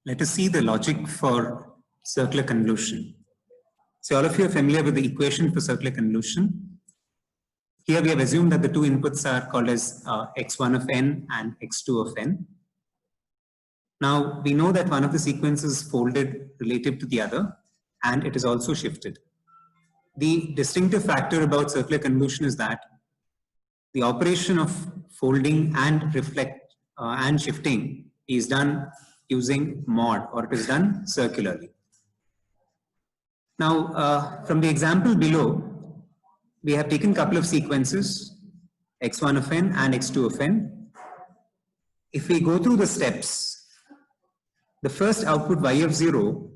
Let us see the logic for circular convolution. So all of you are familiar with the equation for circular convolution. Here we have assumed that the two inputs are called as x1 of n and x2 of n. Now we know that one of the sequences is folded relative to the other and it is also shifted. The distinctive factor about circular convolution is that the operation of folding and and shifting is done using mod, or it is done circularly. Now, from the example below, we have taken a couple of sequences, x1 of n and x2 of n. If we go through the steps, the first output y of 0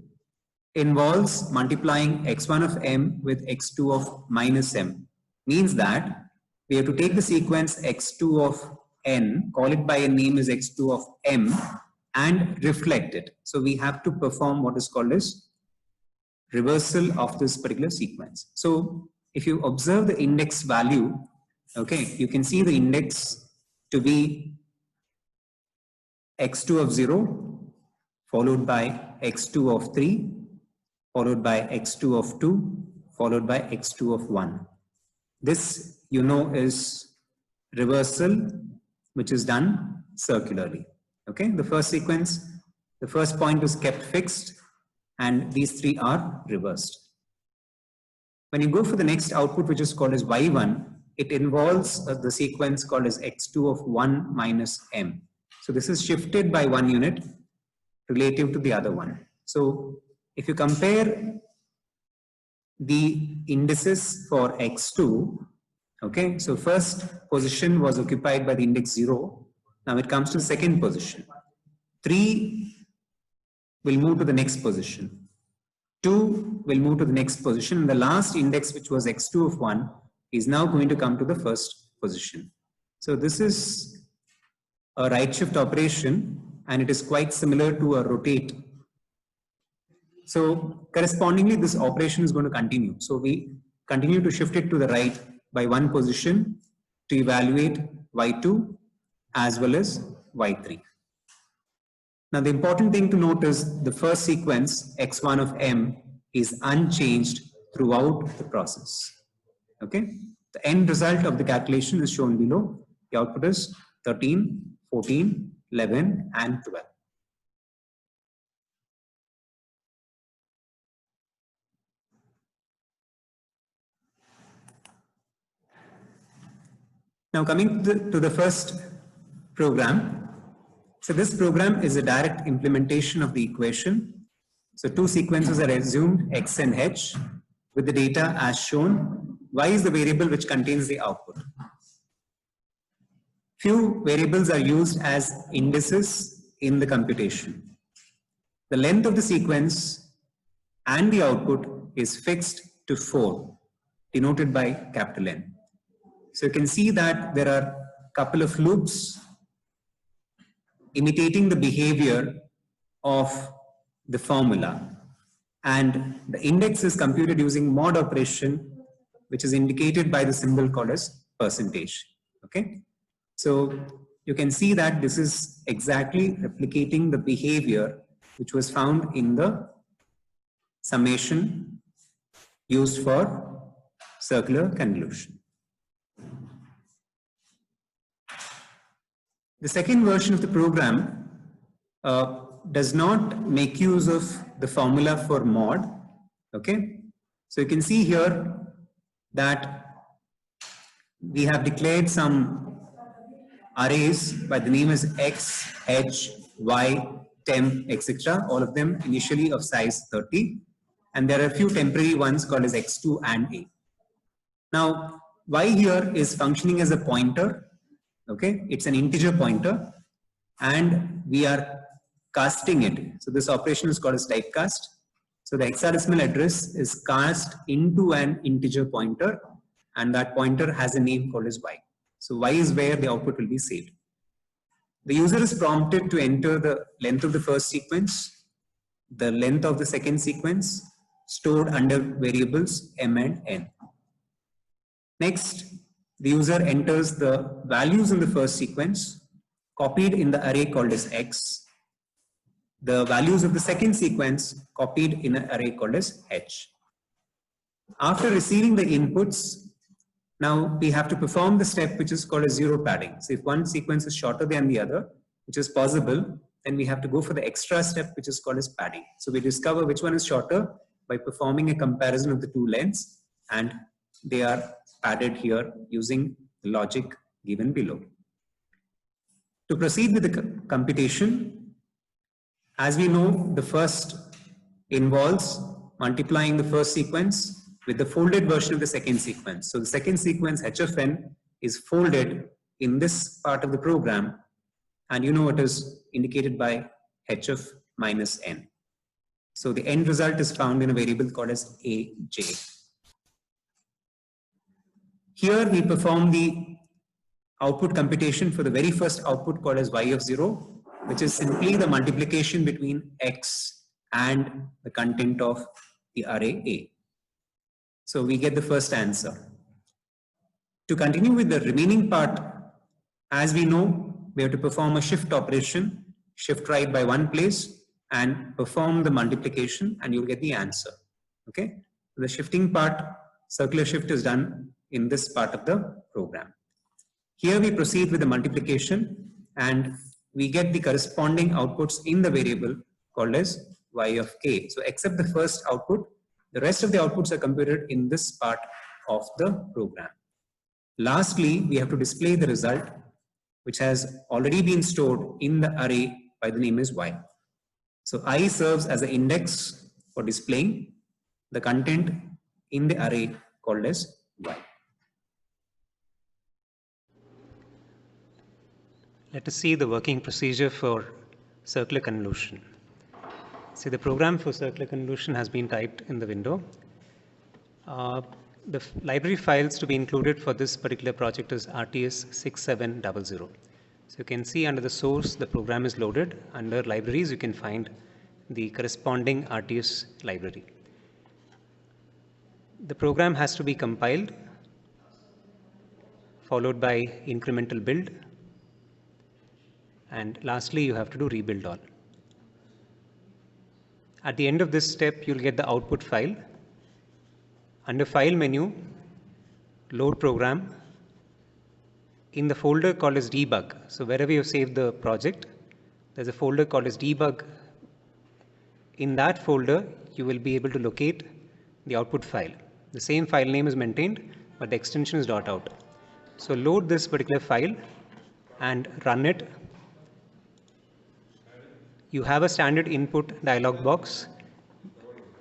involves multiplying x1 of m with x2 of minus m. Means that we have to take the sequence x2 of n, call it by a name as x2 of m, and reflect it. So we have to perform what is called as reversal of this particular sequence. So if you observe the index value, okay, you can see the index to be x2 of 0, followed by x2 of 3, followed by x2 of 2, followed by x2 of 1. This, you know, is reversal, which is done circularly. Okay, the first sequence, the first point is kept fixed, and these three are reversed. When you go for the next output, which is called as y1, it involves the sequence called as x2 of 1 minus m. So this is shifted by 1 unit relative to the other one. So if you compare the indices for x2, okay, so first position was occupied by the index 0. Now it comes to the second position. 3 will move to the next position. 2 will move to the next position. And the last index, which was x2 of 1, is now going to come to the first position. So this is a right shift operation, and it is quite similar to a rotate. So correspondingly, this operation is going to continue. So we continue to shift it to the right by 1 position to evaluate y2 as well as y3. Now the important thing to note is the first sequence x1 of m is unchanged throughout the process. Okay, the end result of the calculation is shown below. The output is 13, 14, 11 and 12. Now coming to the first program. So this program is a direct implementation of the equation. So two sequences are assumed, x and h, with the data as shown. Y is the variable which contains the output. Few variables are used as indices in the computation. The length of the sequence and the output is fixed to 4, denoted by capital N. So you can see that there are a couple of loops imitating the behavior of the formula, and the index is computed using mod operation, which is indicated by the symbol called as percentage. Okay, so you can see that this is exactly replicating the behavior which was found in the summation used for circular convolution. The second version of the program does not make use of the formula for mod. Okay, so you can see here that we have declared some arrays by the name as x, h, y, temp, etc. All of them initially of size 30, and there are a few temporary ones called as x2 and a. Now y here is functioning as a pointer. Okay, it's an integer pointer, and we are casting it. So this operation is called as typecast. So the hexadecimal address is cast into an integer pointer, and that pointer has a name called as y. So y is where the output will be saved. The user is prompted to enter the length of the first sequence, the length of the second sequence, stored under variables m and n. Next, the user enters the values in the first sequence, copied in the array called as x. the values of the second sequence copied in an array called as H. After receiving the inputs, now we have to perform the step which is called as zero padding. So if one sequence is shorter than the other, which is possible, then we have to go for the extra step which is called as padding. So we discover which one is shorter by performing a comparison of the two lengths, and they are padded here using the logic given below. To proceed with the computation, as we know, the first involves multiplying the first sequence with the folded version of the second sequence. So the second sequence h of n is folded in this part of the program, and you know it is indicated by h of minus n. So the end result is found in a variable called as aj. Here we perform the output computation for the very first output called as y of 0, which is simply the multiplication between x and the content of the array A. So we get the first answer. To continue with the remaining part, as we know, we have to perform a shift operation, shift right by one place and perform the multiplication, and you'll get the answer. Okay. The shifting part, circular shift, is done in this part of the program. Here we proceed with the multiplication and we get the corresponding outputs in the variable called as y of k. So except the first output, the rest of the outputs are computed in this part of the program. Lastly, we have to display the result, which has already been stored in the array by the name as y. So I serves as an index for displaying the content in the array called as y. Let us see the working procedure for circular convolution. See, the program for circular convolution has been typed in the window. The library files to be included for this particular project is RTS6700. So you can see under the source, the program is loaded. Under libraries, you can find the corresponding RTS library. The program has to be compiled, followed by incremental build, and lastly, you have to do rebuild all. At the end of this step, you'll get the output file. Under File menu, Load Program, in the folder called as Debug. So wherever you save the project, there's a folder called as Debug. In that folder, you will be able to locate the output file. The same file name is maintained, but the extension is .out. So load this particular file and run it. You have a standard input dialog box.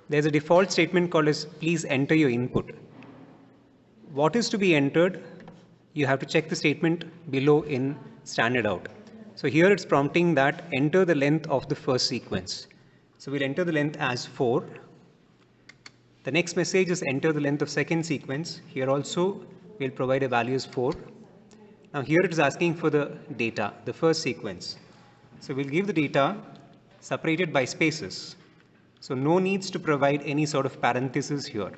There's a default statement called as please enter your input. What is to be entered? You have to check the statement below in standard out. So here it's prompting that enter the length of the first sequence. So we'll enter the length as 4. The next message is enter the length of second sequence. Here also we'll provide a value as 4. Now here it is asking for the data, the first sequence. So we'll give the data separated by spaces. So no needs to provide any sort of parentheses here.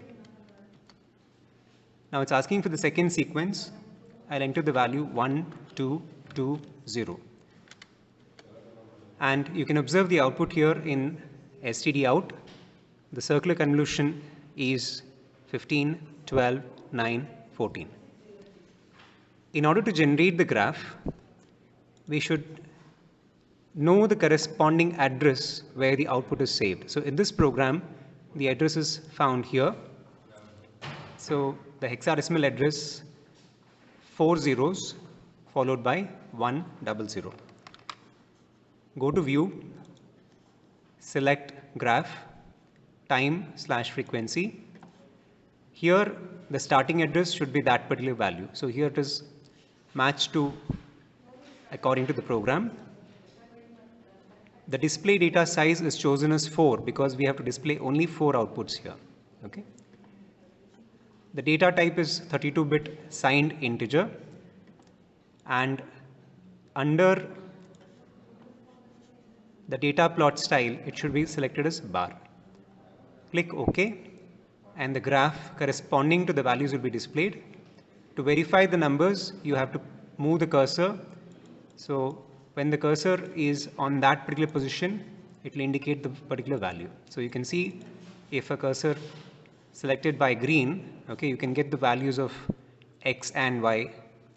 Now it's asking for the second sequence. I'll enter the value 1220. And you can observe the output here in std out. The circular convolution is 15, 12, 9, 14. In order to generate the graph, we should know the corresponding address where the output is saved. So in this program, the address is found here. So the hexadecimal address 4 zeros followed by 100. Go to view, select graph, time/frequency. Here the starting address should be that particular value. So here it is matched to according to the program. The display data size is chosen as 4 because we have to display only 4 outputs here. Okay. The data type is 32-bit signed integer, and under the data plot style, it should be selected as bar. Click OK, and the graph corresponding to the values will be displayed. To verify the numbers, you have to move the cursor. So when the cursor is on that particular position, it will indicate the particular value. So you can see if a cursor selected by green, okay, you can get the values of x and y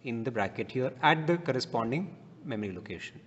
in the bracket here at the corresponding memory location.